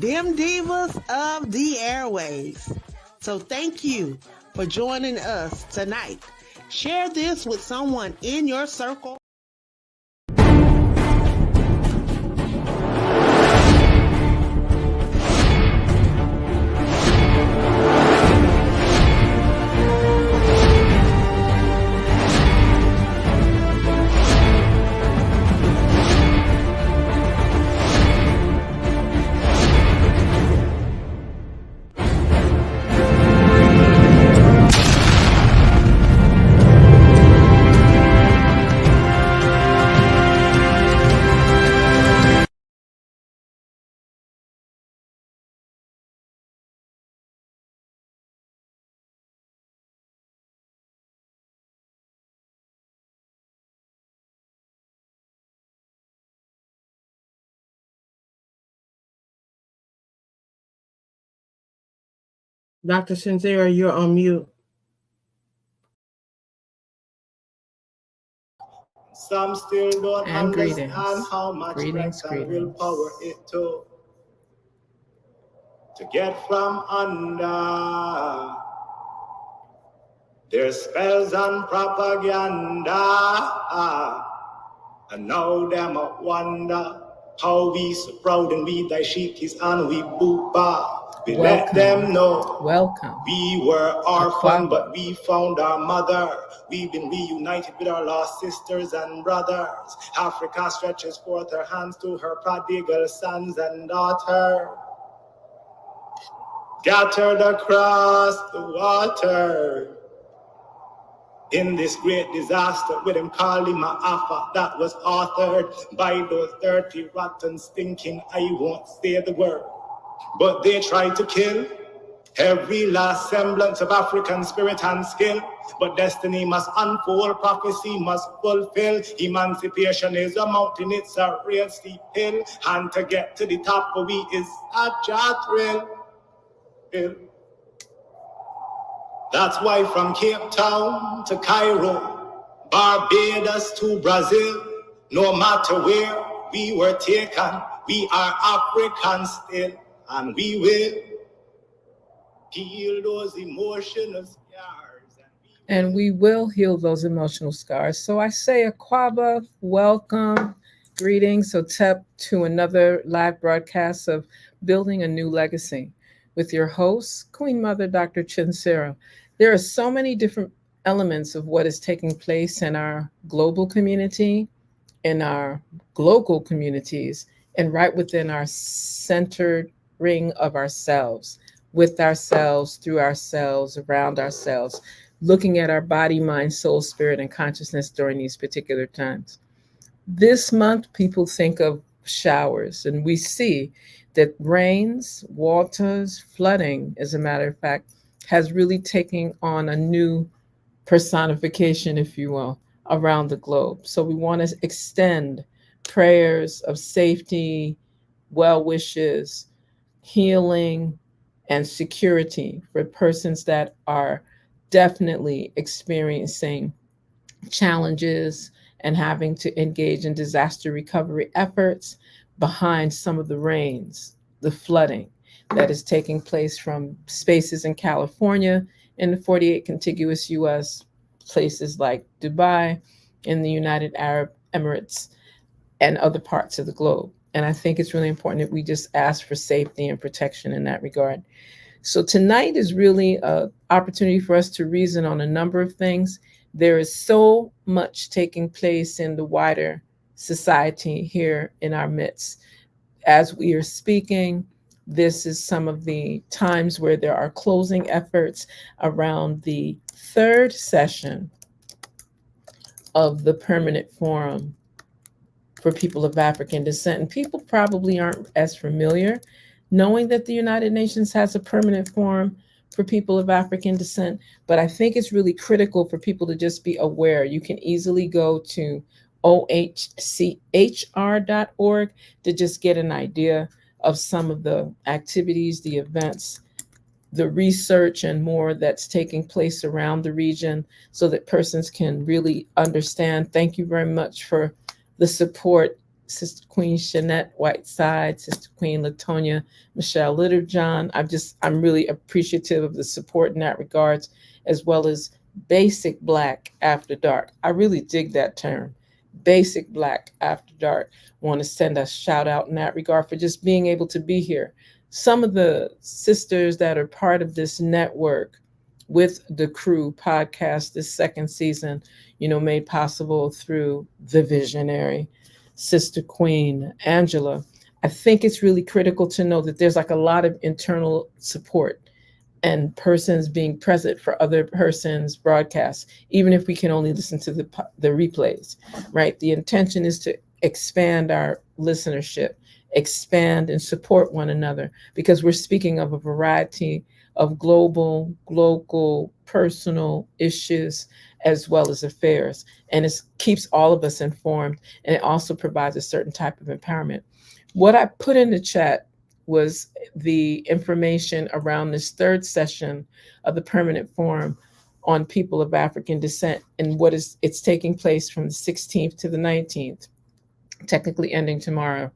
them divas of the airways. So thank you for joining us tonight. Share this with someone in your circle. Dr. ChenziRa, you're on mute. Some still don't understand how much strength and willpower it took to get from under their spells and propaganda. And now them a wonder how we so proud and we thy sheikies and we boopa. We let them know we were orphaned, but we found our mother. We've been reunited with our lost sisters and brothers. Africa stretches forth her hands to her prodigal sons and daughters, scattered across the water. In this great disaster, with him calling my Alpha, that was authored by those dirty, rotten, stinking, I won't say the word. But they tried to kill every last semblance of African spirit and skill. But destiny must unfold, prophecy must fulfill. Emancipation is a mountain, it's a real steep hill. And to get to the top for we is such a thrill. That's why from Cape Town to Cairo, Barbados to Brazil, no matter where we were taken, we are African still. And we will heal those emotional scars. And we will heal those emotional scars. So I say, Aquaba, welcome, greetings. So tap to another live broadcast of Building a New Legacy with your host, Queen Mother, Dr. ChenziRa. There are so many different elements of what is taking place in our global community, in our local communities, and right within our centered ring of ourselves, with ourselves, through ourselves, around ourselves, looking at our body, mind, soul, spirit, and consciousness during these particular times. This month, people think of showers, and we see that rains, waters, flooding, as a matter of fact, has really taken on a new personification, if you will, around the globe. So we want to extend prayers of safety, well wishes, healing, and security for persons that are definitely experiencing challenges and having to engage in disaster recovery efforts behind some of the rains, the flooding that is taking place from spaces in California, in the 48 contiguous US, places like Dubai, in the United Arab Emirates, and other parts of the globe. And I think it's really important that we just ask for safety and protection in that regard. So tonight is really an opportunity for us to reason on a number of things. There is so much taking place in the wider society here in our midst. As we are speaking, this is some of the times where there are closing efforts around the third session of the Permanent Forum for people of African descent. And people probably aren't as familiar knowing that the United Nations has a permanent forum for people of African descent. But I think it's really critical for people to just be aware. You can easily go to ohchr.org to just get an idea of some of the activities, the events, the research and more that's taking place around the region so that persons can really understand. Thank you very much for the support Sister Queen Shanette Whiteside, Sister Queen Latonia Michelle Littlejohn. I'm really appreciative of the support in that regards, as well as Basic Black After Dark. I really dig that term, Basic Black After Dark. Want to send a shout out in that regard for just being able to be here. Some of the sisters that are part of this network with the Crew podcast, this second season, made possible through the visionary Sister Queen Angela. I think it's really critical to know that there's like a lot of internal support and persons being present for other persons' broadcasts, even if we can only listen to the replays, right? The intention is to expand our listenership, expand and support one another, because we're speaking of a variety of global, local, personal issues as well as affairs. And it keeps all of us informed, and it also provides a certain type of empowerment. What I put in the chat was the information around this third session of the Permanent Forum on People of African Descent, and it's taking place from the 16th to the 19th, technically ending tomorrow,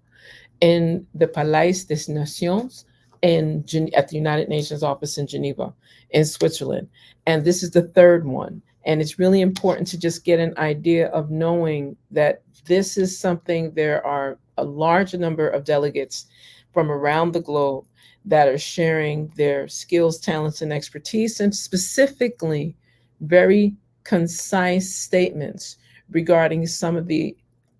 in the Palais des Nations at the United Nations office in Geneva, in Switzerland. And this is the third one. And it's really important to just get an idea of knowing that this is something, there are a large number of delegates from around the globe that are sharing their skills, talents, and expertise, and specifically very concise statements regarding some of the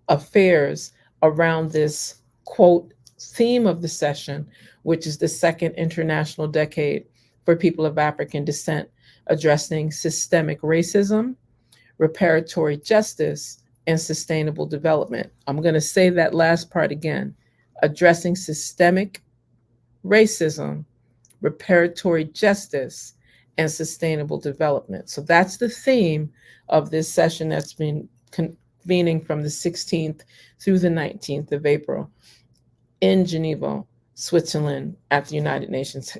affairs around this quote theme of the session, which is the second international decade for people of African descent, addressing systemic racism, reparatory justice, and sustainable development. I'm going to say that last part again: addressing systemic racism, reparatory justice, and sustainable development. So that's the theme of this session that's been convening from the 16th through the 19th of April in Geneva, Switzerland, at the United Nations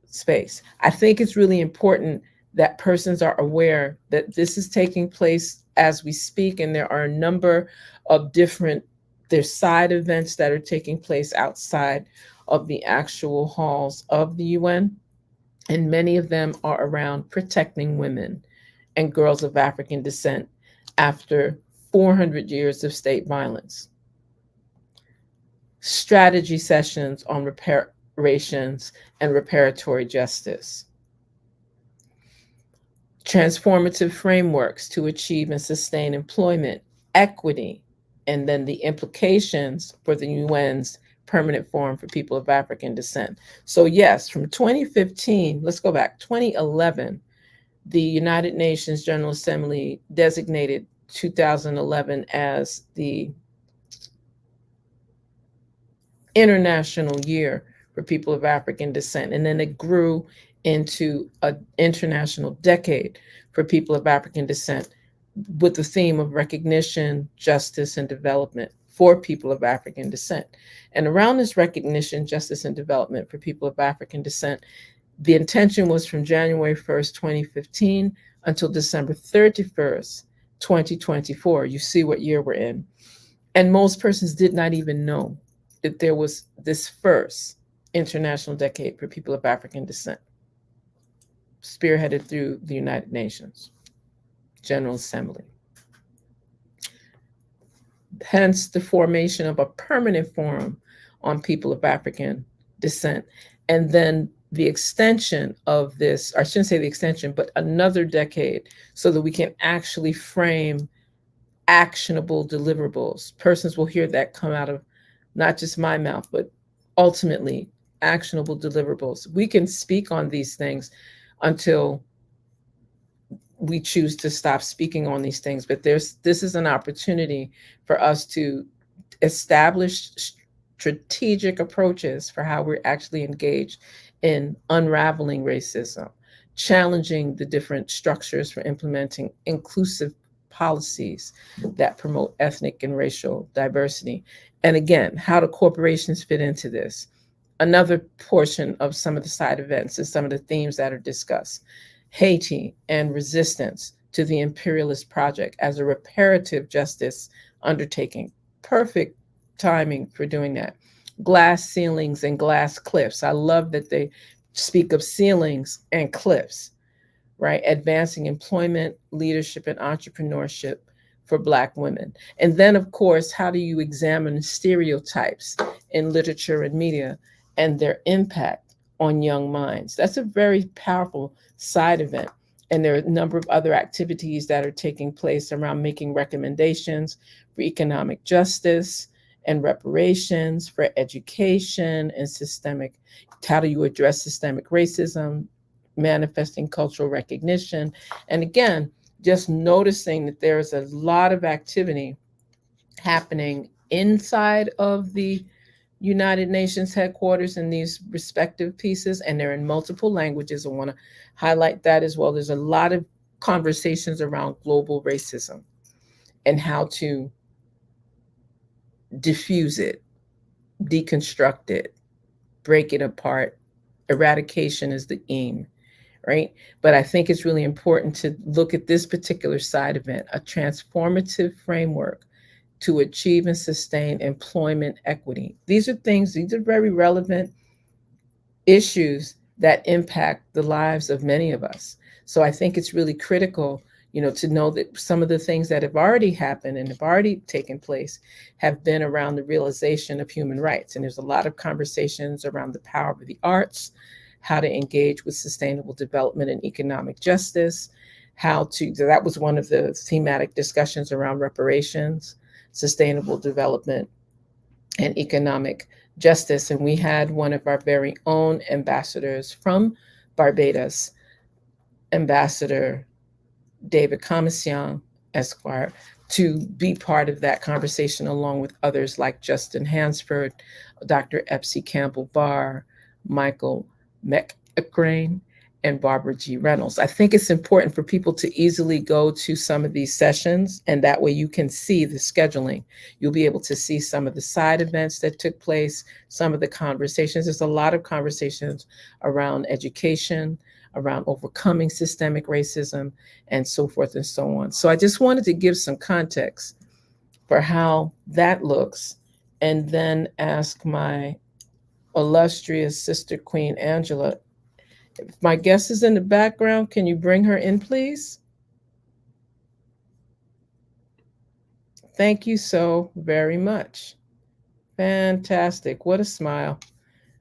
space. I think it's really important that persons are aware that this is taking place as we speak, and there are a number of there's side events that are taking place outside of the actual halls of the UN, and many of them are around protecting women and girls of African descent after 400 years of state violence. Strategy sessions on reparations and reparatory justice. Transformative frameworks to achieve and sustain employment, equity, and then the implications for the UN's Permanent Forum for People of African Descent. So yes, from 2015, let's go back, 2011, the United Nations General Assembly designated 2011 as the International Year for People of African Descent. And then it grew into an International Decade for People of African Descent, with the theme of recognition, justice, and development for people of African descent. And around this recognition, justice, and development for people of African descent, the intention was from January 1st, 2015 until December 31st, 2024. You see what year we're in. And most persons did not even know that there was this first International Decade for People of African descent, spearheaded through the United Nations General Assembly. Hence the formation of a permanent forum on people of African descent. And then the extension of this, or I shouldn't say the extension, but another decade, so that we can actually frame actionable deliverables. Persons will hear that come out of not just my mouth, but ultimately actionable deliverables. We can speak on these things until we choose to stop speaking on these things, but this is an opportunity for us to establish strategic approaches for how we're actually engaged in unraveling racism, challenging the different structures for implementing inclusive policies that promote ethnic and racial diversity. And again, how do corporations fit into this? Another portion of some of the side events and some of the themes that are discussed. Haiti and resistance to the imperialist project as a reparative justice undertaking. Perfect timing for doing that. Glass ceilings and glass cliffs. I love that they speak of ceilings and cliffs, right? Advancing employment, leadership, and entrepreneurship for Black women. And then, of course, how do you examine stereotypes in literature and media and their impact on young minds? That's a very powerful side event. And there are a number of other activities that are taking place around making recommendations for economic justice and reparations, for education and systemic, how do you address systemic racism, manifesting cultural recognition. And again, just noticing that there's a lot of activity happening inside of the United Nations headquarters in these respective pieces, and they're in multiple languages. I want to highlight that as well. There's a lot of conversations around global racism and how to diffuse it, deconstruct it, break it apart. Eradication is the aim, right? But I think it's really important to look at this particular side event, a transformative framework to achieve and sustain employment equity. These are very relevant issues that impact the lives of many of us. So I think it's really critical, to know that some of the things that have already happened and have already taken place have been around the realization of human rights. And there's a lot of conversations around the power of the arts, how to engage with sustainable development and economic justice, that was one of the thematic discussions around reparations, sustainable development, and economic justice. And we had one of our very own ambassadors from Barbados, Ambassador David Commission, Esquire, to be part of that conversation, along with others like Justin Hansford, Dr. Epsy Campbell-Barr, Michael McEachran, and Barbara G. Reynolds. I think it's important for people to easily go to some of these sessions, and that way you can see the scheduling. You'll be able to see some of the side events that took place, some of the conversations. There's a lot of conversations around education, around overcoming systemic racism, and so forth and so on. So I just wanted to give some context for how that looks, and then ask my illustrious sister, Queen Angela. If my guest is in the background, can you bring her in, please? Thank you so very much. Fantastic. What a smile.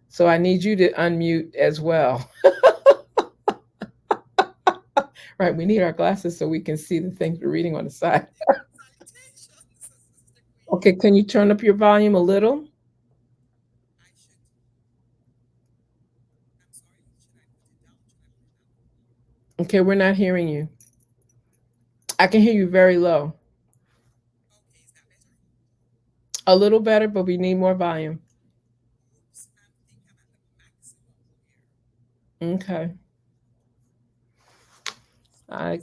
So I need you to unmute as well. Right, we need our glasses so we can see the things we're reading on the side. Okay, can you turn up your volume a little? Okay, we're not hearing you. I can hear you very low. A little better, but we need more volume. Okay. I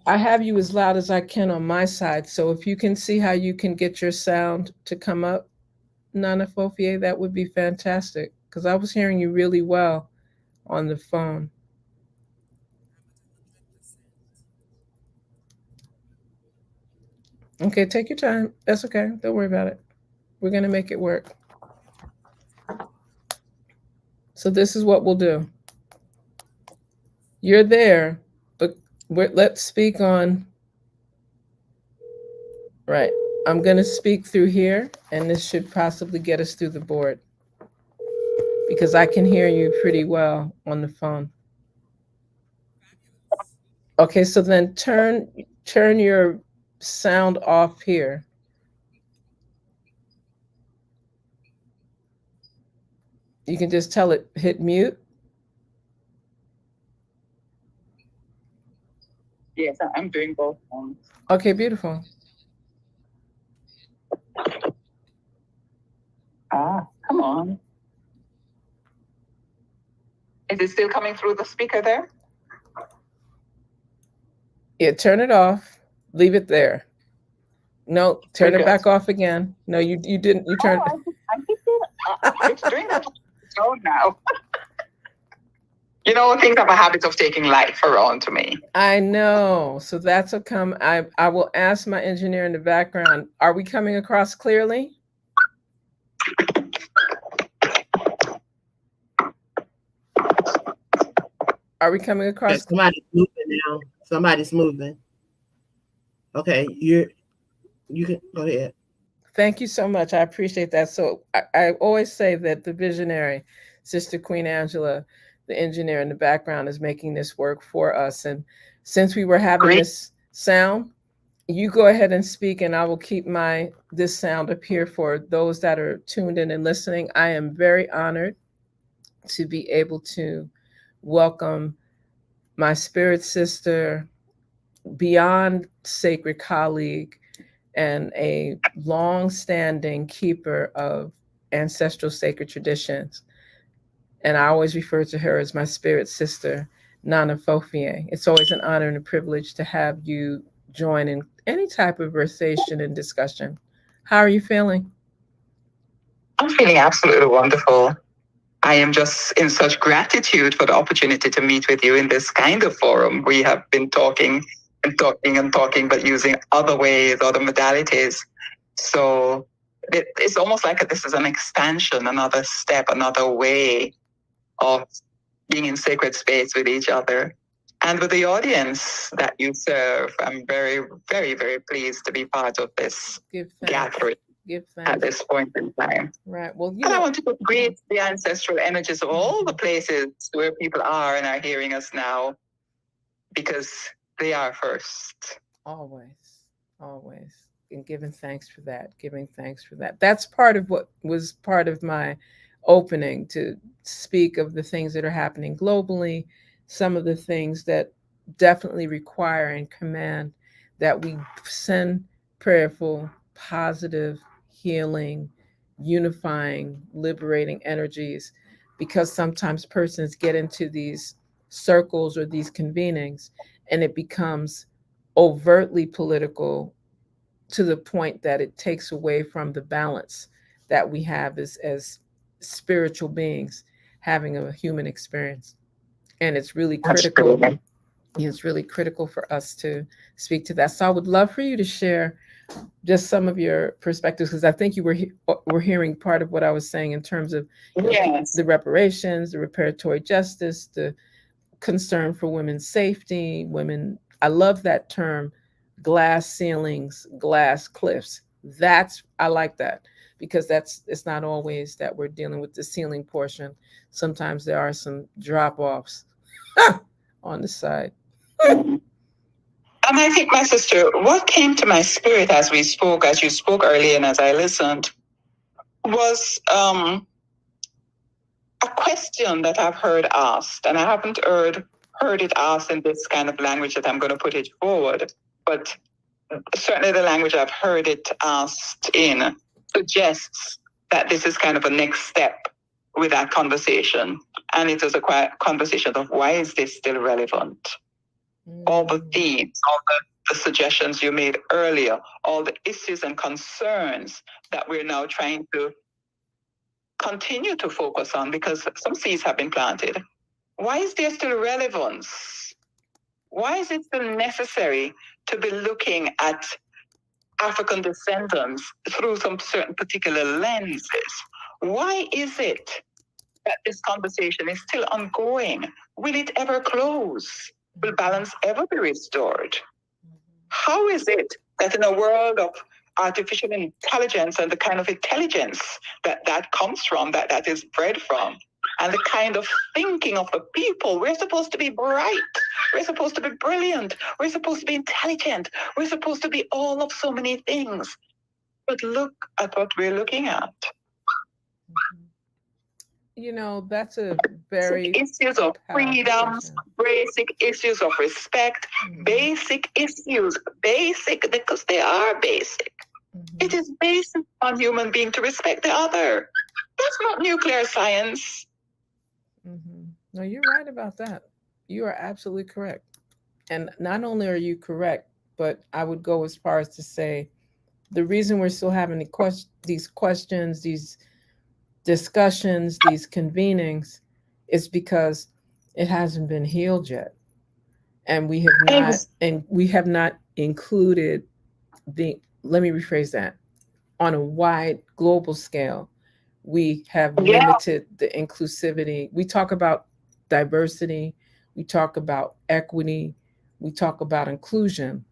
have you as loud as I can on my side. So if you can see how you can get your sound to come up, Nana Fofie, that would be fantastic. Because I was hearing you really well on the phone. Okay, take your time. That's okay. Don't worry about it. We're going to make it work. So this is what we'll do. You're there, but let's speak on. Right. I'm going to speak through here, and this should possibly get us through the board, because I can hear you pretty well on the phone. Okay, so then turn your sound off here. You can just tell it, hit mute. Yes, I'm doing both. Okay, beautiful. Come on. Is it still coming through the speaker there? Yeah, turn it off. Leave it there. No, turn it back off again. No, you didn't. You turned. It's doing that now. Things have a habit of taking life around to me. I know. So that's a come. I will ask my engineer in the background. Are we coming across clearly? Are we coming Okay, across? somebody's moving now. Somebody's moving. Okay, you can go ahead. Thank you so much. I appreciate that. So I always say that the visionary, Sister Queen Angela, the engineer in the background, is making this work for us. And since we were having Great. this sound, you go ahead and speak, and I will keep this sound up here for those that are tuned in and listening. I am very honored to be able to welcome my spirit sister, beyond sacred colleague, and a long-standing keeper of ancestral sacred traditions. And I always refer to her as my spirit sister, Nana Fofie. It's always an honor and a privilege to have you join in any type of conversation and discussion. How are you feeling? I'm feeling absolutely wonderful. I am just in such gratitude for the opportunity to meet with you in this kind of forum. We have been talking and talking and talking, but using other ways, other modalities. So it's almost like this is an expansion, another step, another way of being in sacred space with each other and with the audience that you serve. I'm very, very, very pleased to be part of this gathering. Give thanks. At this point in time. Right. Well, and I want to greet the ancestral energies of all the places where people are and are hearing us now, because they are first. Always. And giving thanks for that. That's part of what was part of my opening, to speak of the things that are happening globally, some of the things that definitely require and command that we send prayerful, positive, healing, unifying, liberating energies, because sometimes persons get into these circles or these convenings and it becomes overtly political, to the point that it takes away from the balance that we have as spiritual beings having a human experience. And it's really critical. It's really critical for us to speak to that. So I would love for you to share just some of your perspectives, because I think you were hearing part of what I was saying in terms of the reparations, the reparatory justice, the concern for women's safety, women. I love that term, glass ceilings, glass cliffs. I like that, because it's not always that we're dealing with the ceiling portion. Sometimes there are some drop-offs on the side. And I think, my sister, what came to my spirit as you spoke earlier and as I listened, was a question that I've heard asked, and I haven't heard it asked in this kind of language that I'm going to put it forward, but certainly the language I've heard it asked in suggests that this is kind of a next step with that conversation. And it is a conversation of, why is this still relevant? All the themes, all the suggestions you made earlier, all the issues and concerns that we're now trying to continue to focus on, because some seeds have been planted. Why is there still relevance? Why is it still necessary to be looking at African descendants through some certain particular lenses? Why is it that this conversation is still ongoing? Will it ever close? Will balance ever be restored? How is it that in a world of artificial intelligence and the kind of intelligence that comes from, that is bred from, and the kind of thinking of the people, we're supposed to be bright, we're supposed to be brilliant, we're supposed to be intelligent, we're supposed to be all of so many things. But look at what we're looking at. That's a very issues of freedom, basic issues of respect, basic issues, because they are basic. It is basic on human being to respect the other. That's not nuclear science. No, you're right about that. You are absolutely correct. And not only are you correct, but I would go as far as to say the reason we're still having these questions, these discussions, these convenings, is because it hasn't been healed yet. And we have not included let me rephrase that, on a wide global scale. We have limited the inclusivity. We talk about diversity, we talk about equity, we talk about inclusion,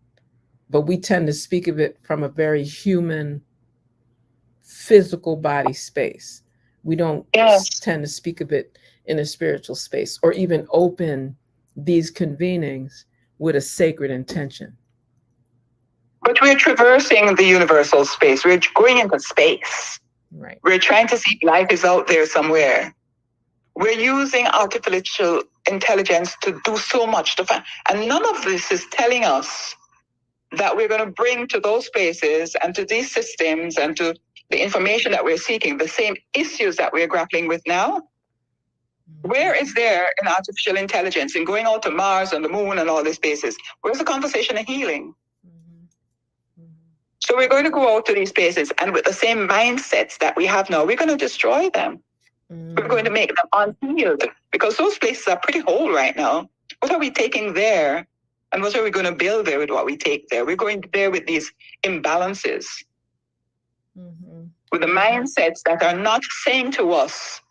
but we tend to speak of it from a very human, physical body space. We don't tend to speak of it in a spiritual space or even open these convenings with a sacred intention. But we're traversing the universal space. We're going into space. Right. We're trying to see if life is out there somewhere. We're using artificial intelligence to do so much to find. And none of this is telling us that we're going to bring to those spaces and to these systems and to the information that we're seeking the same issues that we're grappling with now. Where is there in artificial intelligence, in going out to Mars and the moon and all these spaces? Where's the conversation of healing? So we're going to go out to these spaces, and with the same mindsets that we have now, we're going to destroy them. We're going to make them unhealed, because those places are pretty whole right now. What are we taking there? And what are we going to build there with what we take there? We're going there with these imbalances, with the mindsets that are not saying to us,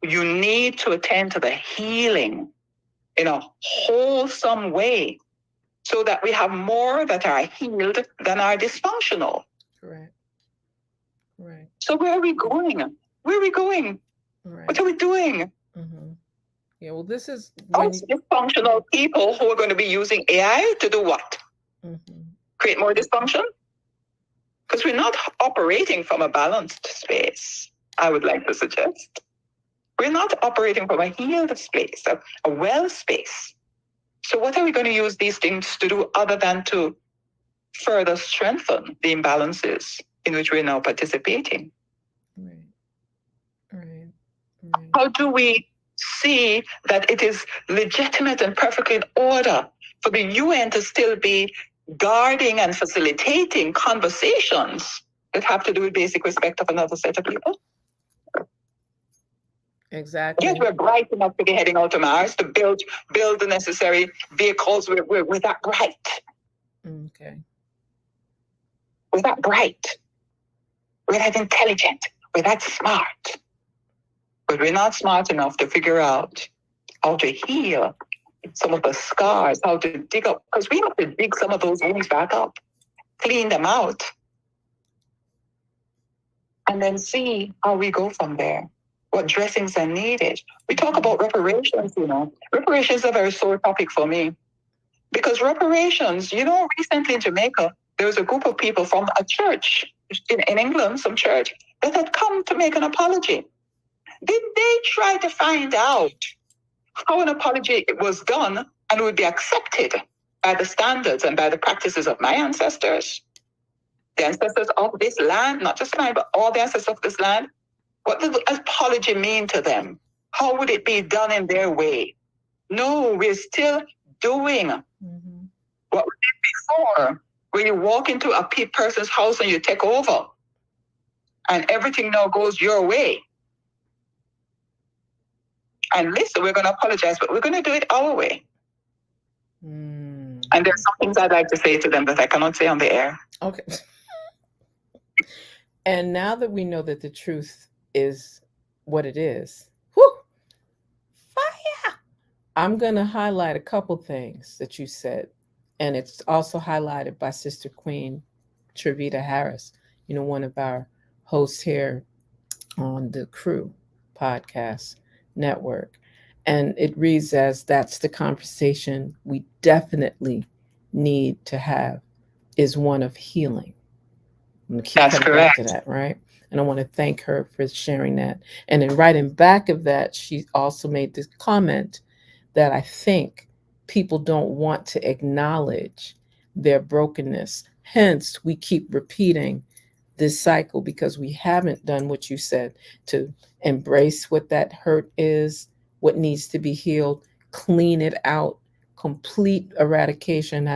you need to attend to the healing in a wholesome way, so that we have more that are healed than are dysfunctional. Correct. Right. So where are we going? Where are we going? Right. What are we doing? Yeah, well, this is dysfunctional people who are going to be using AI to do what? Create more dysfunction? Because we're not operating from a balanced space, I would like to suggest. We're not operating from a healed space, a well space. So what are we going to use these things to do other than to further strengthen the imbalances in which we're now participating? Right. How do we see that it is legitimate and perfectly in order for the UN to still be guarding and facilitating conversations that have to do with basic respect of another set of people? Exactly. Yes, we're bright enough to be heading out to Mars to build the necessary vehicles. We're that bright. Okay. We're that bright. We're that intelligent. We're that smart. But we're not smart enough to figure out how to heal some of the scars, how to dig up, because we have to dig some of those wounds back up, clean them out, and then see how we go from there. What dressings are needed. We talk about reparations, Reparations are a very sore topic for me. Because reparations, recently in Jamaica, there was a group of people from a church in England, some church, that had come to make an apology. Did they try to find out how an apology was done and would be accepted by the standards and by the practices of my ancestors? The ancestors of this land, not just mine, but all the ancestors of this land. What does apology mean to them? How would it be done in their way? No, we're still doing what we did before, where you walk into a person's house and you take over, and everything now goes your way. And listen, we're going to apologize, but we're going to do it our way. And there's some things I'd like to say to them that I cannot say on the air. Okay. And now that we know that the truth is what it is, fire! I'm going to highlight a couple things that you said. And it's also highlighted by Sister Queen Trevita Harris, one of our hosts here on the Crew podcast network. And it reads as, that's the conversation we definitely need to have, is one of healing. That's correct. To that, right? And I want to thank her for sharing that. And then right in back of that, she also made this comment that I think people don't want to acknowledge their brokenness. Hence, we keep repeating this cycle because we haven't done what you said, to embrace what that hurt is, what needs to be healed, clean it out. Complete eradication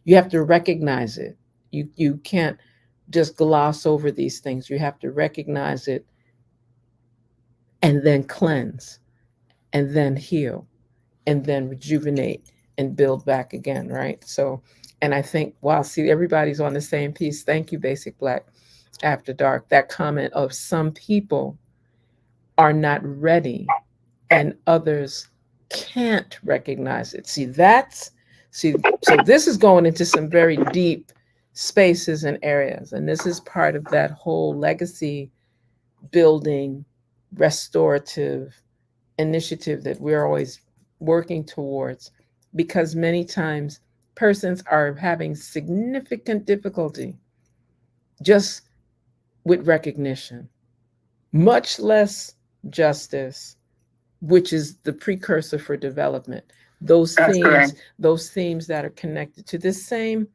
you have to recognize it. You can't just gloss over these things. You have to recognize it and then cleanse and then heal and then rejuvenate and build back again, right? So, and I think, wow, see, everybody's on the same piece. Thank you, Basic Black After Dark. That comment of some people are not ready and others can't recognize it. So this is going into some very deep spaces and areas. And this is part of that whole legacy building, restorative initiative that we're always working towards, because many times persons are having significant difficulty just with recognition, much less justice, which is the precursor for development. That's correct. Those themes that are connected to this same,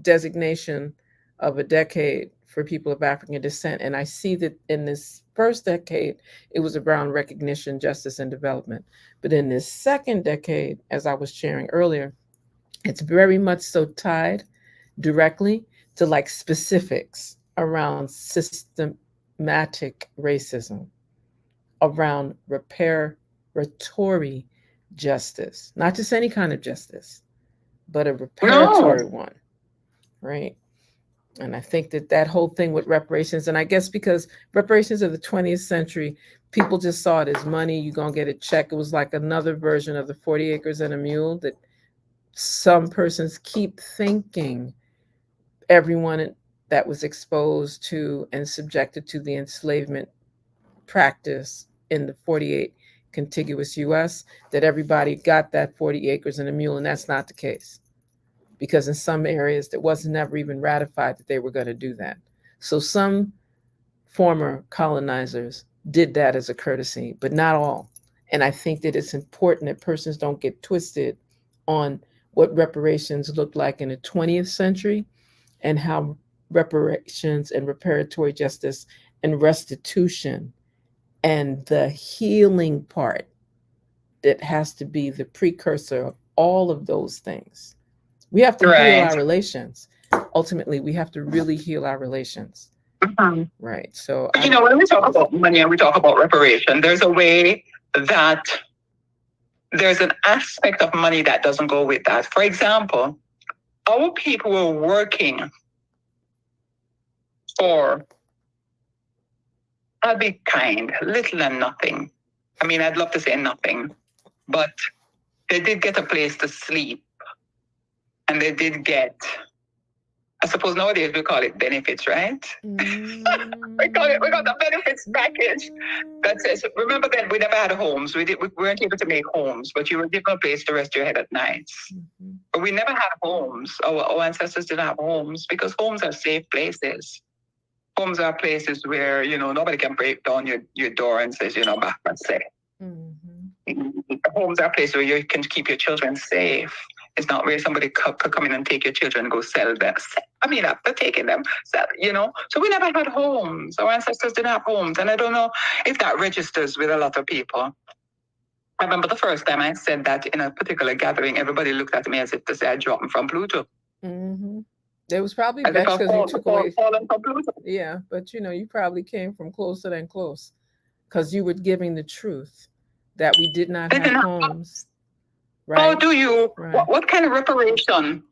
designation of a decade for people of African descent. And I see that in this first decade, it was around recognition, justice, and development. But in this second decade, as I was sharing earlier, it's very much so tied directly to like specifics around systematic racism, around reparatory justice, not just any kind of justice, but a reparatory one, right? And I think that whole thing with reparations, and I guess because reparations of the 20th century, people just saw it as money, you're going to get a check. It was like another version of the 40 acres and a mule that some persons keep thinking everyone that was exposed to and subjected to the enslavement practice in the 48 contiguous US, that everybody got that 40 acres and a mule, and that's not the case. Because in some areas it wasn't never even ratified that they were going to do that. So some former colonizers did that as a courtesy, but not all. And I think that it's important that persons don't get twisted on what reparations looked like in the 20th century and how reparations and reparatory justice and restitution and the healing part that has to be the precursor of all of those things. We have to heal our relations. Ultimately, we have to really heal our relations. Right. So, when we talk about money and we talk about reparation, there's a way that there's an aspect of money that doesn't go with that. For example, our people were working for, I'll be kind, little and nothing. I mean, I'd love to say nothing, but they did get a place to sleep. And they did get, I suppose nowadays we call it benefits, right? we got the benefits package that says, remember then we never had homes. We weren't able to make homes, but you were given a place to rest your head at nights. But we never had homes. Our ancestors didn't have homes because homes are safe places. Homes are places where, nobody can break down your door and says, let's say. Homes are places where you can keep your children safe. It's not where somebody could come in and take your children and go sell them. I mean, after taking them, So we never had homes. Our ancestors didn't have homes. And I don't know if that registers with a lot of people. I remember the first time I said that in a particular gathering, everybody looked at me as if to say I dropped from Pluto. There was probably vexed because you took away. Yeah, but you probably came from closer than close because you were giving the truth that we did not have homes. Right. How do you, what kind of reparation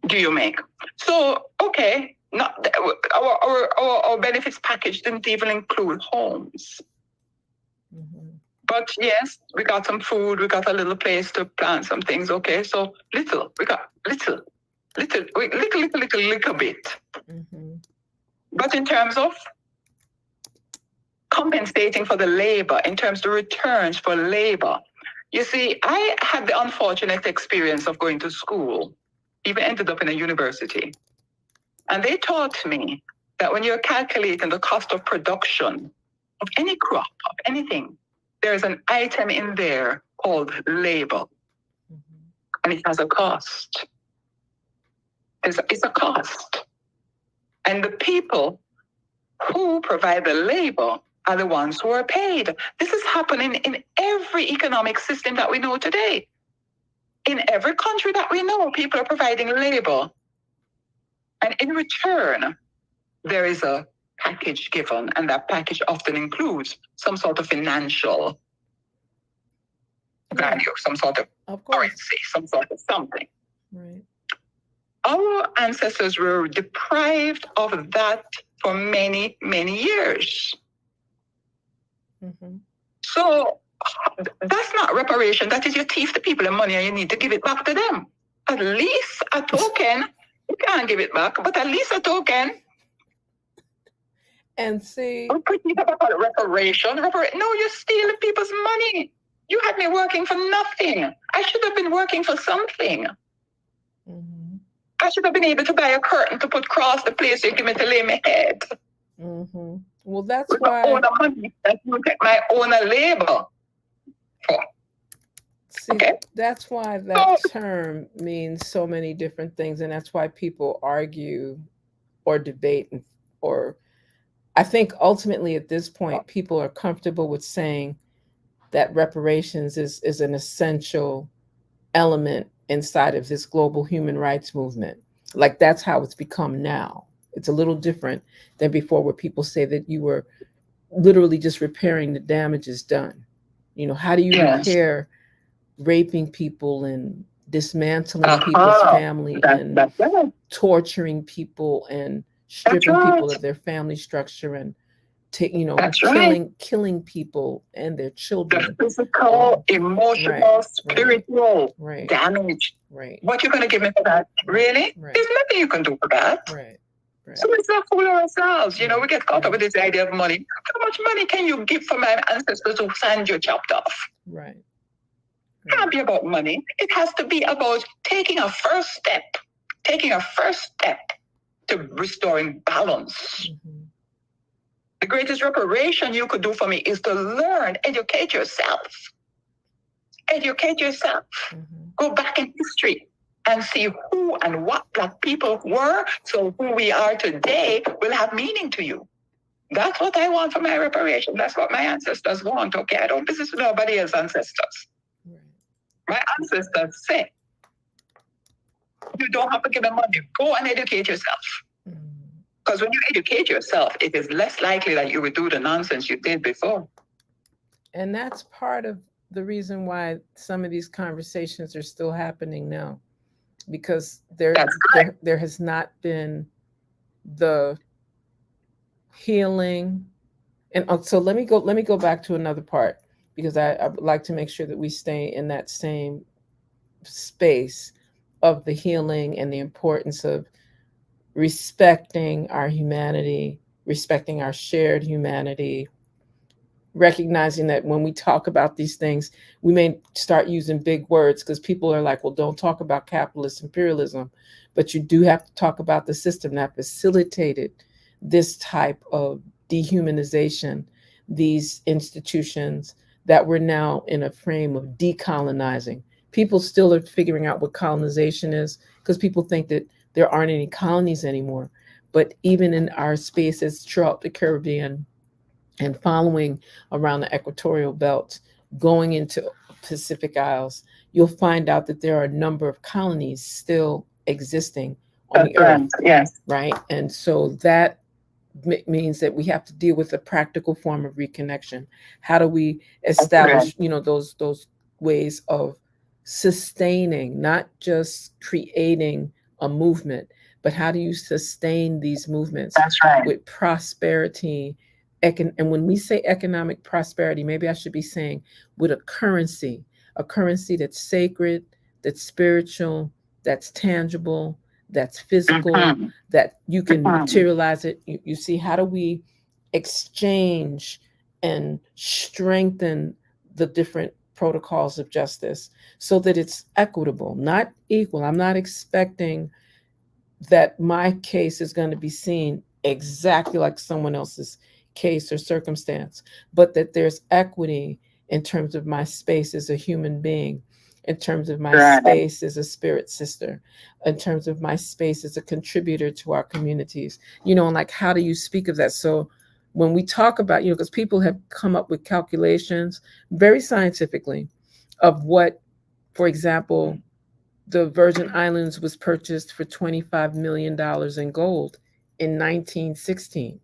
do you make? So, okay, our benefits package didn't even include homes. But yes, we got some food, we got a little place to plant some things. Okay, so we got little bit. But in terms of compensating for the labor, in terms of the returns for labor. You see, I had the unfortunate experience of going to school, even ended up in a university. And they taught me that when you're calculating the cost of production of any crop, of anything, there's an item in there called labor. And it has a cost. It's a cost. And the people who provide the labor are the ones who are paid. This is happening in every economic system that we know today. In every country that we know, people are providing labor. And in return, there is a package given, and that package often includes some sort of financial value, some sort of currency, some sort of something. Right. Our ancestors were deprived of that for many, many years. Mm-hmm. So that's not reparation. That is you thief the people the money and you need to give it back to them. At least a token. You can't give it back, but at least a token. And see, about reparation. No, you're stealing people's money. You had me working for nothing. I should have been working for something. mm-hmm. I should have been able to buy a curtain to put across the place you give me to lay my head. Mm-hmm. Well, that's with why. Owner money that you get my owner labor for. See, okay. That's why that term means so many different things, and that's why people argue or debate, or I think ultimately at this point, people are comfortable with saying that reparations is an essential element inside of this global human rights movement. Like that's how it's become now. It's a little different than before, where people say that you were literally just repairing the damages done. You know, how do you repair raping people and dismantling people's family and torturing people and stripping people of their family structure and killing people and their children. The physical, emotional, spiritual damage. Right. What you gonna give me for that? Really? There's nothing you can do for that. Right. So let's not fool ourselves. You know, we get caught up with this idea of money. How much money can you give for my ancestors who signed you chopped off? Right. It can't be about money. It has to be about taking a first step to restoring balance. Mm-hmm. The greatest reparation you could do for me is to learn, educate yourself. Mm-hmm. Go back in history and see who and what Black people were, so who we are today will have meaning to you. That's what I want for my reparation. That's what my ancestors want, okay? I don't business with nobody else's ancestors. Right. My ancestors say, you don't have to give them money. Go and educate yourself. Because when you educate yourself, it is less likely that you will do the nonsense you did before. And that's part of the reason why some of these conversations are still happening now, because there has not been the healing. And so let me go back to another part, because I would like to make sure that we stay in that same space of the healing and the importance of respecting our humanity, respecting our shared humanity, recognizing that when we talk about these things, we may start using big words because people are like, well, don't talk about capitalist imperialism, but you do have to talk about the system that facilitated this type of dehumanization, these institutions that we're now in a frame of decolonizing. People still are figuring out what colonization is because people think that there aren't any colonies anymore. But even in our spaces throughout the Caribbean and following around the equatorial belt, going into Pacific Isles, you'll find out that there are a number of colonies still existing on the earth. Yes. Right? And so that means that we have to deal with a practical form of reconnection. How do we establish, those ways of sustaining, not just creating a movement, but how do you sustain these movements with prosperity? And when we say economic prosperity, maybe I should be saying with a currency that's sacred, that's spiritual, that's tangible, that's physical, that you can materialize it. You see, how do we exchange and strengthen the different protocols of justice so that it's equitable, not equal? I'm not expecting that my case is going to be seen exactly like someone else's case or circumstance, but that there's equity in terms of my space as a human being, in terms of my space as a spirit sister, in terms of my space as a contributor to our communities, and like, how do you speak of that? So when we talk about, because people have come up with calculations very scientifically of what, for example, the Virgin Islands was purchased for $25 million in gold in 1916.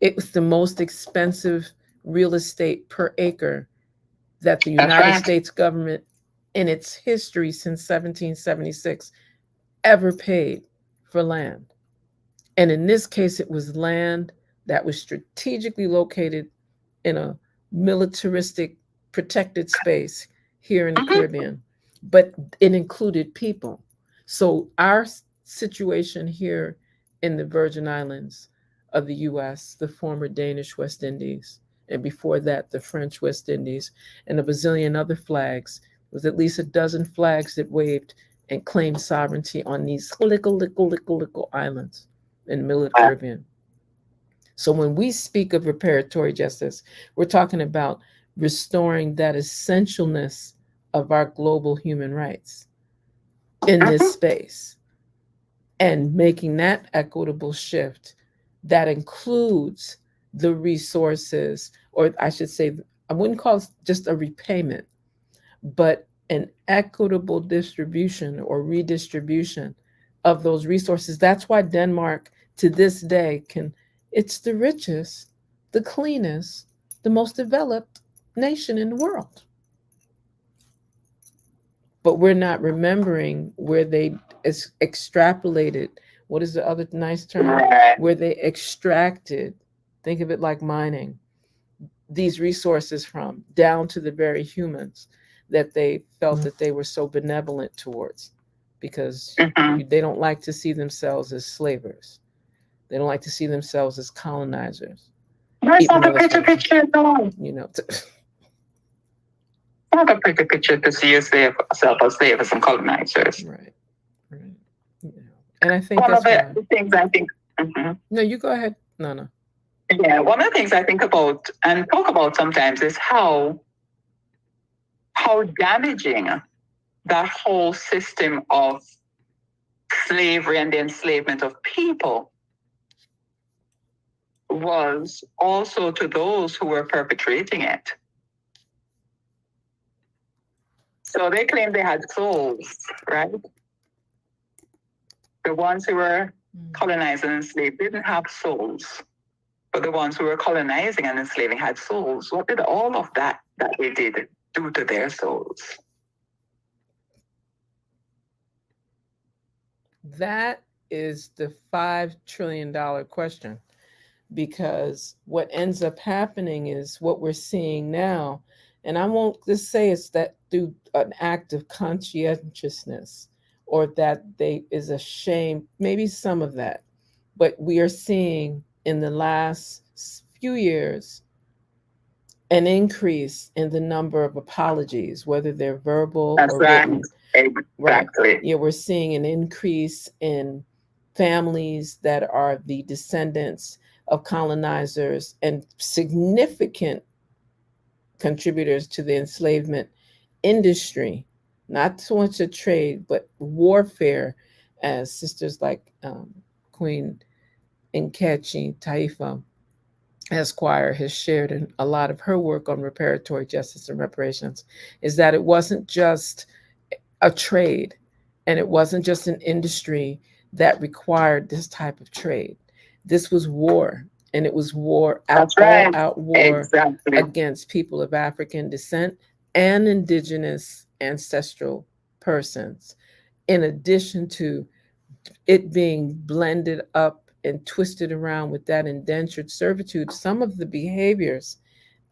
It was the most expensive real estate per acre that the United States government in its history since 1776 ever paid for land. And in this case, it was land that was strategically located in a militaristic protected space here in the Caribbean, but it included people. So our situation here in the Virgin Islands of the US, the former Danish West Indies, and before that, the French West Indies, and a bazillion other flags, was at least a dozen flags that waved and claimed sovereignty on these little islands in the middle of the Caribbean. So when we speak of reparatory justice, we're talking about restoring that essentialness of our global human rights in this space and making that equitable shift that includes the resources, or I should say, I wouldn't call it just a repayment, but an equitable distribution or redistribution of those resources. That's why Denmark to this day it's the richest, the cleanest, the most developed nation in the world. But we're not remembering where they extrapolated. What is the other nice term? Where they extracted, think of it like mining, these resources from, down to the very humans that they felt that they were so benevolent towards, because they don't like to see themselves as slavers. They don't like to see themselves as colonizers. That's not a pretty picture at all. Not a pretty picture to see yourself as slavers and colonizers. Right. And I think one of the things I think. No, you go ahead. No. Yeah, one of the things I think about and talk about sometimes is how damaging that whole system of slavery and the enslavement of people was also to those who were perpetrating it. So they claimed they had souls, right? The ones who were colonized and enslaved didn't have souls, but the ones who were colonizing and enslaving had souls. What did all of that they did do to their souls? That is the $5 trillion question, because what ends up happening is what we're seeing now. And I won't just say it's that through an act of conscientiousness or that is a shame, maybe some of that, but we are seeing in the last few years an increase in the number of apologies, whether they're verbal or written. Exactly. Right. Yeah, we're seeing an increase in families that are the descendants of colonizers and significant contributors to the enslavement industry, not so much a trade, but warfare, as sisters like Queen Nkechi Taifa Esquire has shared in a lot of her work on reparatory justice and reparations, is that it wasn't just a trade and it wasn't just an industry that required this type of trade. This was war, and it was war, out war against people of African descent and indigenous ancestral persons, in addition to it being blended up and twisted around with that indentured servitude. Some of the behaviors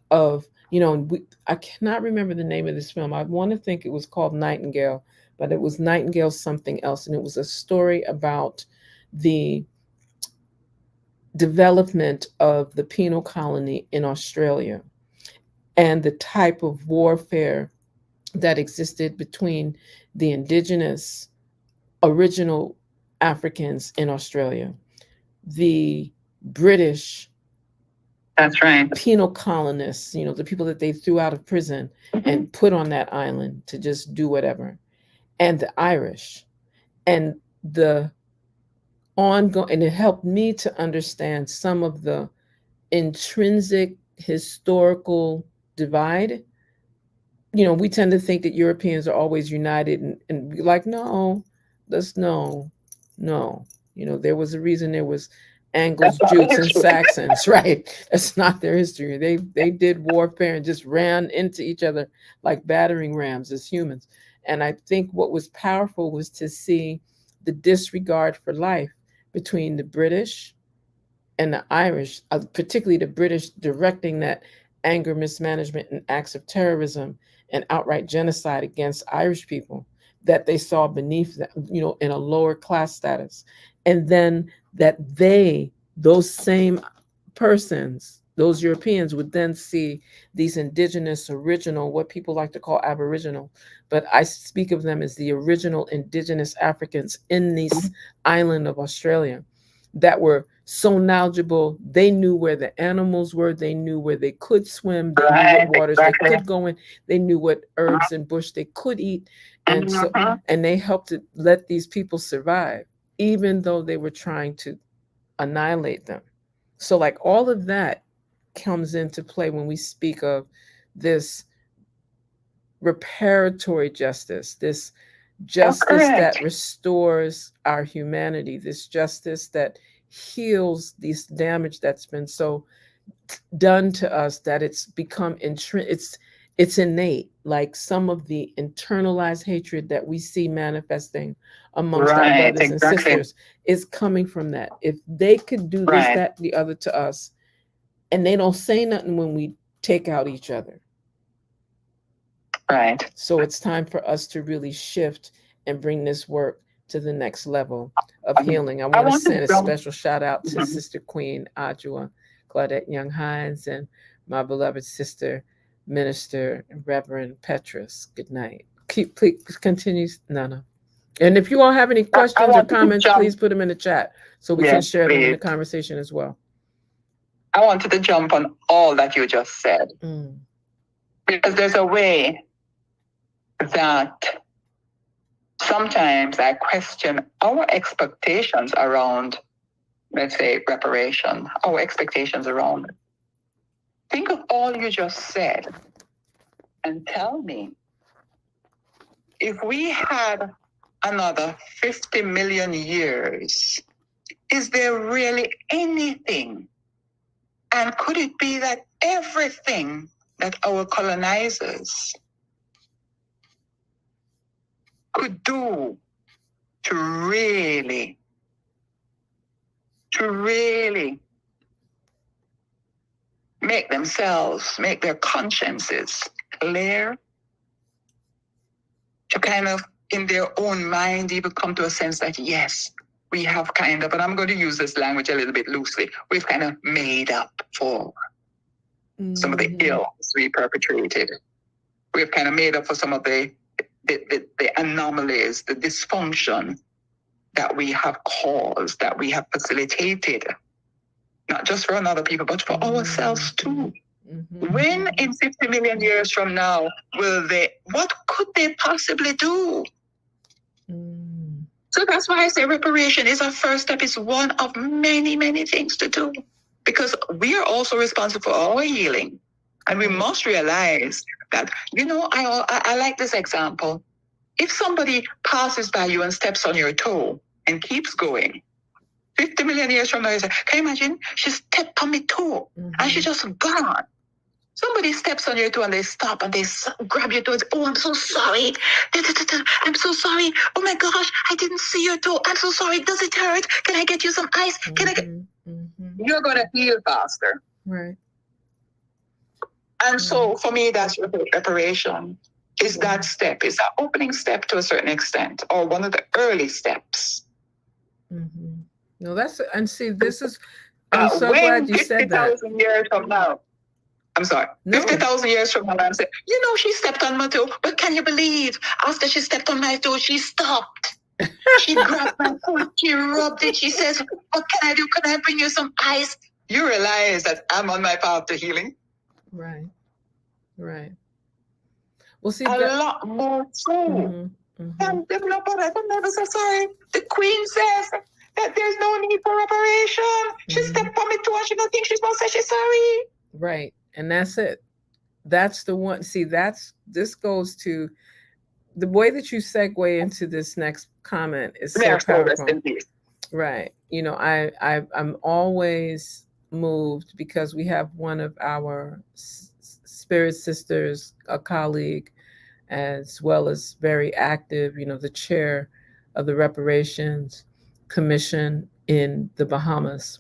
of, I cannot remember the name of this film. I want to think it was called Nightingale, but it was Nightingale something else. And it was a story about the development of the penal colony in Australia and the type of warfare that existed between the indigenous original Africans in Australia, the British penal colonists, the people that they threw out of prison and put on that island to just do whatever, and the Irish, and the ongoing, and it helped me to understand some of the intrinsic historical divide. We tend to think that Europeans are always united and be like, no. There was a reason there was Angles, Jutes, and Saxons, right? That's not their history. They did warfare and just ran into each other like battering rams as humans. And I think what was powerful was to see the disregard for life between the British and the Irish, particularly the British directing that anger mismanagement, and acts of terrorism and outright genocide against Irish people that they saw beneath them, in a lower class status. And then that those same persons, those Europeans, would then see these indigenous, original, what people like to call Aboriginal, but I speak of them as the original indigenous Africans in this island of Australia that were so knowledgeable. They knew where the animals were. They knew where they could swim. They knew what waters they could go in. They knew what herbs and bush they could eat. And so, and they helped to let these people survive, even though they were trying to annihilate them. So like all of that comes into play when we speak of this reparatory justice, this justice that restores our humanity, this justice that heals this damage that's been so done to us that it's become it's innate. Like some of the internalized hatred that we see manifesting amongst our brothers and sisters is coming from that. If they could do this, that, the other to us, and they don't say nothing when we take out each other. Right. So it's time for us to really shift and bring this work to the next level of healing. I want to send a special shout out to Sister Queen Adjua, Claudette Young Hines, and my beloved sister, Minister Reverend Petrus. Good night. Please continue, Nana. And if you all have any questions or comments, please put them in the chat so we can share them in the conversation as well. I wanted to jump on all that you just said. Because there's a way that sometimes I question our expectations around, let's say, reparation, our expectations around it. Think of all you just said and tell me, if we had another 50 million years, is there really anything? And could it be that everything that our colonizers could do to really make themselves, make their consciences clear, to kind of, in their own mind, even come to a sense that, yes, we have kind of, and I'm going to use this language a little bit loosely, we've kind of made up for some of the ills we perpetrated. We've kind of made up for some of the anomalies, the dysfunction that we have caused, that we have facilitated, not just for another people, but for ourselves too. When in 50 million years from now, what could they possibly do? So that's why I say reparation is our first step. It's one of many, many things to do, because we are also responsible for our healing. And we must realize that, I like this example. If somebody passes by you and steps on your toe and keeps going, 50 million years from now, you say, can you imagine? She stepped on my toe and she just gone. Somebody steps on your toe and they stop and they grab your toe and say, oh, I'm so sorry. I'm so sorry. Oh my gosh, I didn't see your toe. I'm so sorry. Does it hurt? Can I get you some ice? You're going to heal faster. Right. And so for me, that's reparation. Is that step, is that opening step to a certain extent, or one of the early steps. No, and see, this is, I'm so glad you said that. 50,000 years from now, I'm sorry, 50,000 years from now, I'm saying, she stepped on my toe, but can you believe, after she stepped on my toe, she stopped. She grabbed my foot, she rubbed it, she says, what can I do? Can I bring you some ice? You realize that I'm on my path to healing. Right. Well, see, a lot more true. And I'm never so sorry. The Queen says that there's no need for reparation. She stepped on me too, and she don't think she's supposed to say she's sorry. Right, and that's it. That's the one. See, this goes to the way that you segue into this next comment is so powerful. Right. I'm always moved because we have one of our spirit sisters, a colleague, as well as very active, the chair of the Reparations Commission in the Bahamas.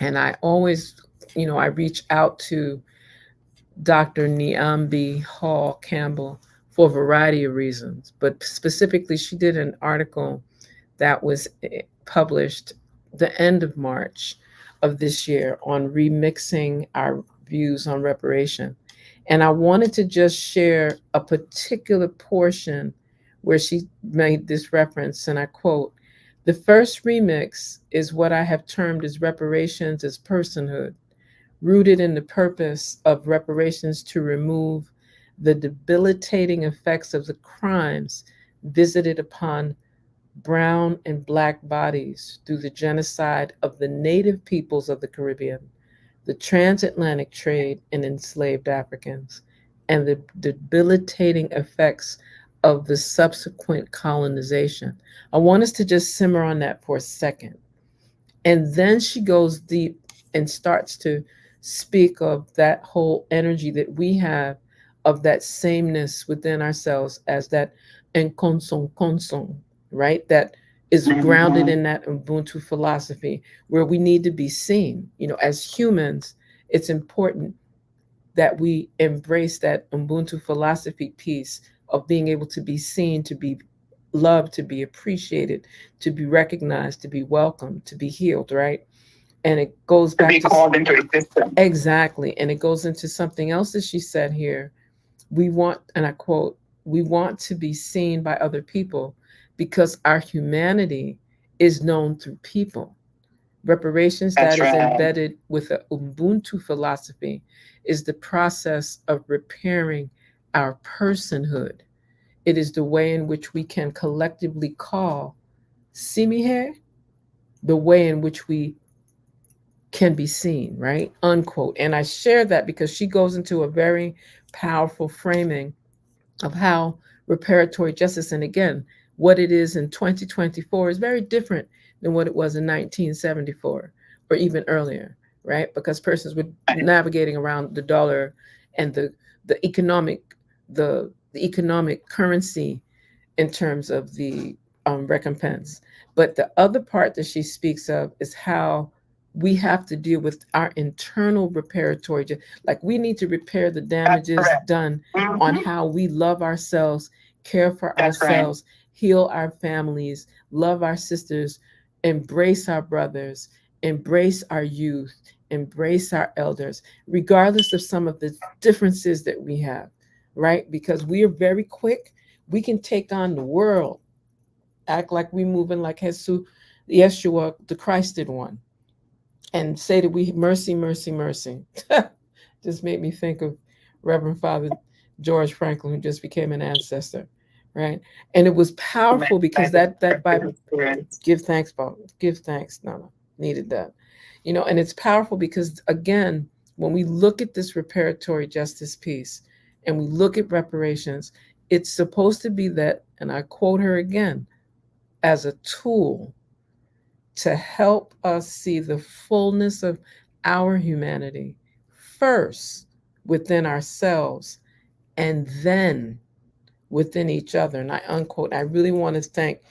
And I always, I reach out to Dr. Niambi Hall Campbell for a variety of reasons, but specifically, she did an article that was published the end of March of this year on remixing our views on reparation. And I wanted to just share a particular portion where she made this reference, and I quote, "The first remix is what I have termed as reparations as personhood, rooted in the purpose of reparations to remove the debilitating effects of the crimes visited upon brown and black bodies through the genocide of the native peoples of the Caribbean, the transatlantic trade in enslaved Africans, and the debilitating effects of the subsequent colonization." I want us to just simmer on that for a second. And then she goes deep and starts to speak of that whole energy that we have of that sameness within ourselves as that enconson, right? That is grounded in that Ubuntu philosophy where we need to be seen. You know, as humans, it's important that we embrace that Ubuntu philosophy piece of being able to be seen, to be loved, to be appreciated, to be recognized, to be welcomed, to be healed, right? And it goes back to be called into existence. Exactly. And it goes into something else that she said here. We want, and I quote, "We want to be seen by other people because our humanity is known through people." Reparations That's that is right. embedded with the Ubuntu philosophy is the process of repairing our personhood. It is the way in which we can collectively call Simihe the way in which we can be seen, right? Unquote. And I share that because she goes into a very powerful framing of how reparatory justice, and again, what it is in 2024 is very different than what it was in 1974 or even earlier, right? Because persons were navigating around the dollar and the economic the economic currency in terms of the recompense. But the other part that she speaks of is how we have to deal with our internal reparatory, like we need to repair the damages done on how we love ourselves, care for That's right. ourselves, heal our families, love our sisters, embrace our brothers, embrace our youth, embrace our elders, regardless of some of the differences that we have, right? Because we are very quick. We can take on the world, act like we moving like Jesus, Yeshua, the Christed one, and say that we mercy, mercy, mercy. Just made me think of Reverend Father George Franklin, who just became an ancestor, right? And it was powerful because that Bible, give thanks, Paul, give thanks. No, needed that, you know. And it's powerful because again, when we look at this reparatory justice piece, and we look at reparations, it's supposed to be that, and I quote her again, as a tool to help us see the fullness of our humanity first within ourselves and then within each other. And I unquote, I really want to thank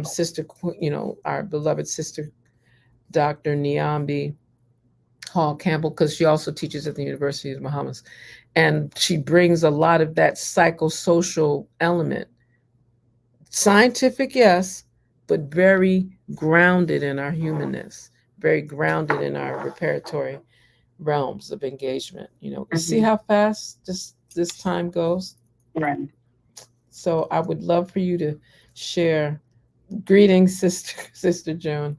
Sister, you know, our beloved Sister Dr. Niambi Hall Campbell, because she also teaches at the University of Bahamas. And she brings a lot of that psychosocial element. Scientific, yes, but very grounded in our humanness, very grounded in our reparatory realms of engagement. You know, see how fast this time goes? Right. So I would love for you to share. Greetings, Sister Joan.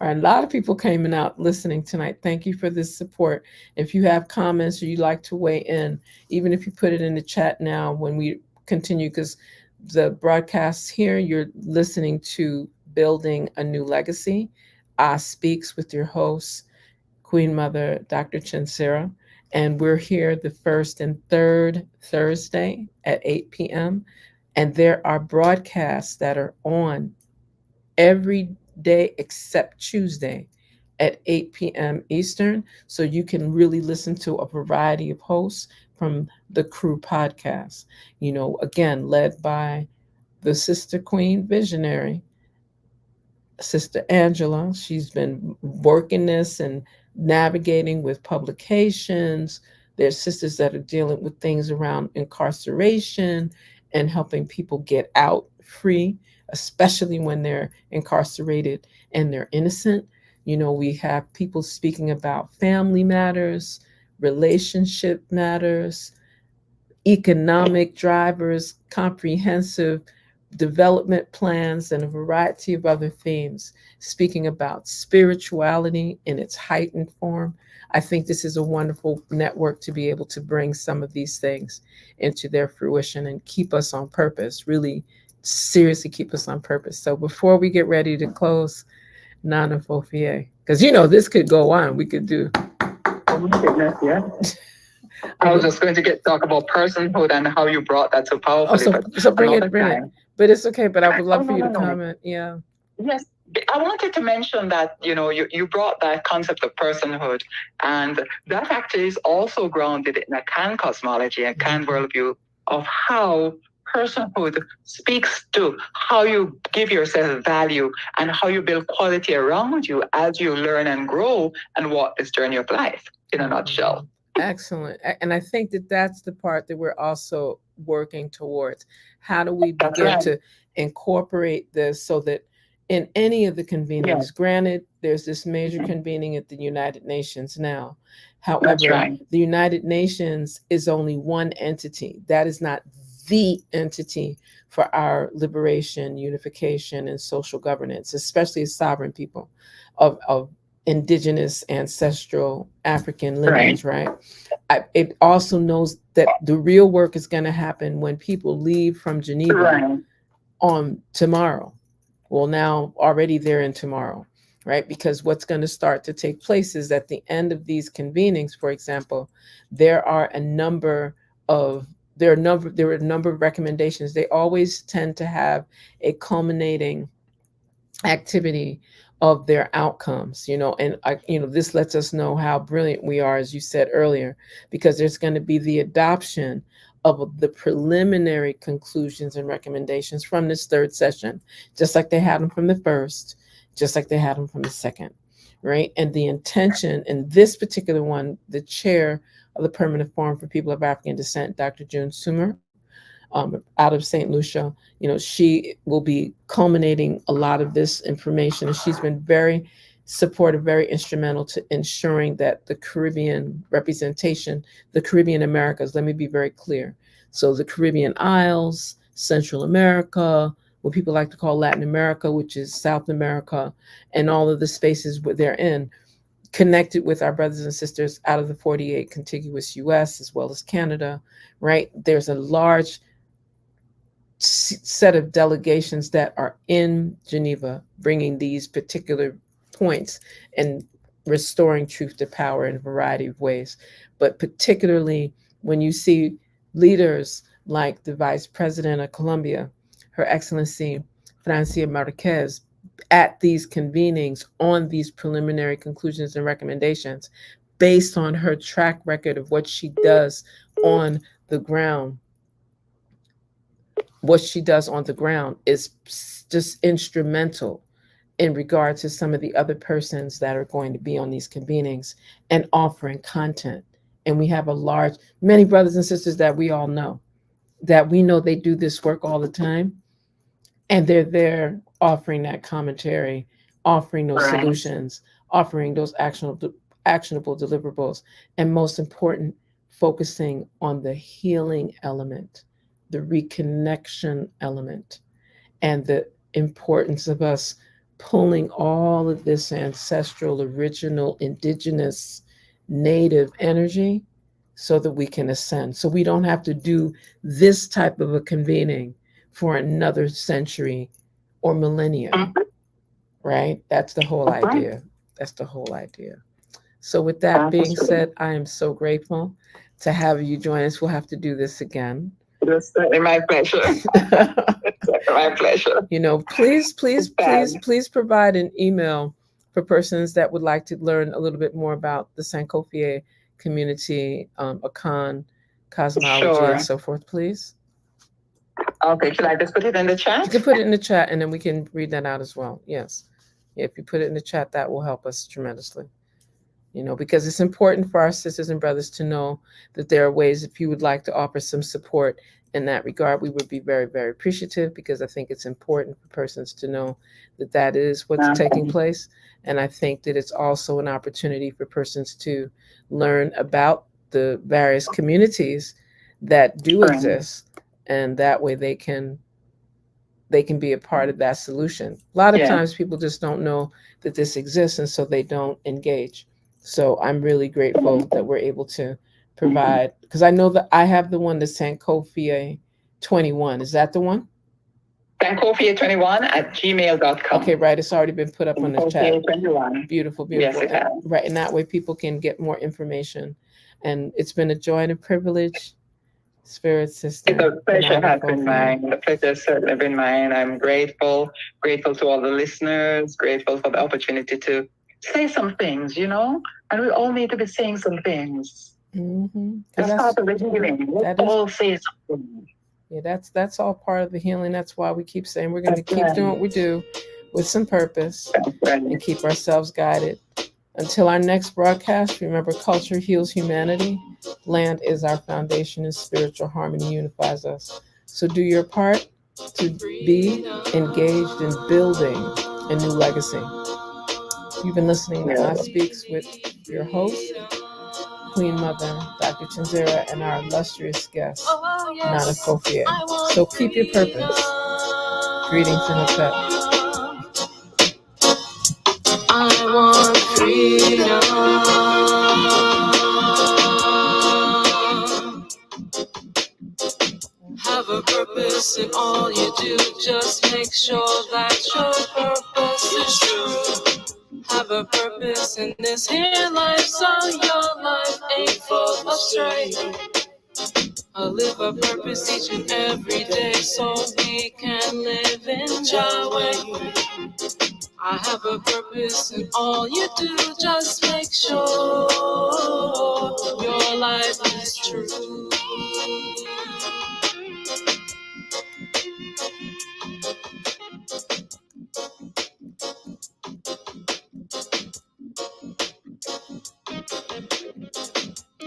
All right, a lot of people came out listening tonight. Thank you for this support. If you have comments or you'd like to weigh in, even if you put it in the chat now when we continue, because the broadcasts here, you're listening to Building a New Legacy. Speaks with your host, Queen Mother, Dr. ChenziRa. And we're here the first and third Thursday at 8 p.m. And there are broadcasts that are on every day except Tuesday at 8 p.m. Eastern. So you can really listen to a variety of hosts from the Crew podcast. You know, again, led by the Sister Queen Visionary, Sister Angela. She's been working this and navigating with publications, There's sisters that are dealing with things around incarceration and helping people get out free, especially when they're incarcerated and they're innocent. You know, we have people speaking about family matters, relationship matters, economic drivers, comprehensive development plans, and a variety of other themes, speaking about spirituality in its heightened form. I think this is a wonderful network to be able to bring some of these things into their fruition and keep us on purpose, really seriously keep us on purpose. So before we get ready to close, Nana Fofie, because you know this could go on. We could do. Oh my goodness, yeah. I was just going to talk about personhood and how you brought that so powerfully. So bring it. But it's okay. But I would love for you to comment. Yeah. Yes. I wanted to mention that, you know, you brought that concept of personhood, and that actually is also grounded in a Can cosmology, a Can worldview of how personhood speaks to how you give yourself value and how you build quality around you as you learn and grow and walk this journey of life in a nutshell. Excellent. And I think that that's the part that we're also working towards. How do we begin to incorporate this so that in any of the convenings, granted, there's this major convening at the United Nations now. However, the United Nations is only one entity. That is not the entity for our liberation, unification, and social governance, especially as sovereign people of indigenous, ancestral African lineage, right? It also knows that the real work is going to happen when people leave from Geneva on tomorrow. Well, now already they're in tomorrow, right? Because what's going to start to take place is at the end of these convenings, for example, there are a number of recommendations. They always tend to have a culminating activity of their outcomes, you know, and this lets us know how brilliant we are, as you said earlier, because there's going to be the adoption of the preliminary conclusions and recommendations from this third session, just like they had them from the first, just like they had them from the second, right? And the intention in this particular one, the chair of the Permanent Forum for People of African Descent, Dr. June Sumer, out of St. Lucia, you know, she will be culminating a lot of this information, and she's been very supportive, very instrumental to ensuring that the Caribbean representation, the Caribbean Americas, let me be very clear. So the Caribbean Isles, Central America, what people like to call Latin America, which is South America, and all of the spaces where they're in, connected with our brothers and sisters out of the 48 contiguous US, as well as Canada, right? There's a large set of delegations that are in Geneva, bringing these particular points and restoring truth to power in a variety of ways. But particularly when you see leaders like the Vice President of Colombia, Her Excellency Francia Marquez, at these convenings on these preliminary conclusions and recommendations, based on her track record of what she does on the ground. What she does on the ground is just instrumental in regard to some of the other persons that are going to be on these convenings and offering content. And we have many brothers and sisters that we all know, that we know they do this work all the time. And they're there offering that commentary, offering those solutions, offering those actionable deliverables, and most important, focusing on the healing element, the reconnection element, and the importance of us pulling all of this ancestral, original, indigenous, native energy so that we can ascend. So we don't have to do this type of a convening for another century or millennia, right? That's the whole idea. That's the whole idea. So with that being said, I am so grateful to have you join us. We'll have to do this again. It's my pleasure. My pleasure. You know, please provide an email for persons that would like to learn a little bit more about the Sankofa community, Akan, cosmology, and so forth, please. Okay, should I just put it in the chat? You can put it in the chat, and then we can read that out as well. Yes. If you put it in the chat, that will help us tremendously. because it's important for our sisters and brothers to know that there are ways. If you would like to offer some support in that regard, we would be very, very appreciative, because I think it's important for persons to know that that is what's taking place. And I think that it's also an opportunity for persons to learn about the various communities that do exist, and that way they can be a part of that solution. A lot of times people just don't know that this exists, and so they don't engage. So I'm really grateful that we're able to provide, because I know that I have the one that's Sankofa 21. Is that the one? Sankofa21@gmail.com. Okay, right. It's already been put up on the chat. 21. Beautiful. Yes, it has. Right, and that way people can get more information. And it's been a joy and a privilege, Spirit Sister. The pleasure has been mine. The pleasure has certainly been mine. I'm grateful to all the listeners, grateful for the opportunity to say some things, and we all need to be saying some things. Mm-hmm. That's part of the healing. We all say something. Yeah, that's all part of the healing. That's why we keep saying we're going to keep doing what we do with some purpose, and keep ourselves guided. Until our next broadcast, remember, culture heals humanity. Land is our foundation, and spiritual harmony unifies us. So do your part to be engaged in building a new legacy. You've been listening to I Speaks with your host, Queen Mother, Dr. ChenziRa, and our illustrious guest, Nana Fofie. So keep your purpose. Greetings and Hotep. I want freedom. Have a purpose in all you do. Just make sure that your purpose is true. Have a purpose in this here life, so your life ain't full of strife. I live a purpose each and every day, so we can live in Yahweh. I have a purpose in all you do. Just make sure your life is true.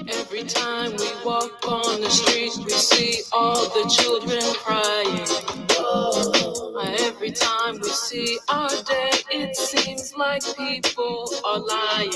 Every time we walk on the street, we see all the children crying. Every time we see our day, it seems like people are lying.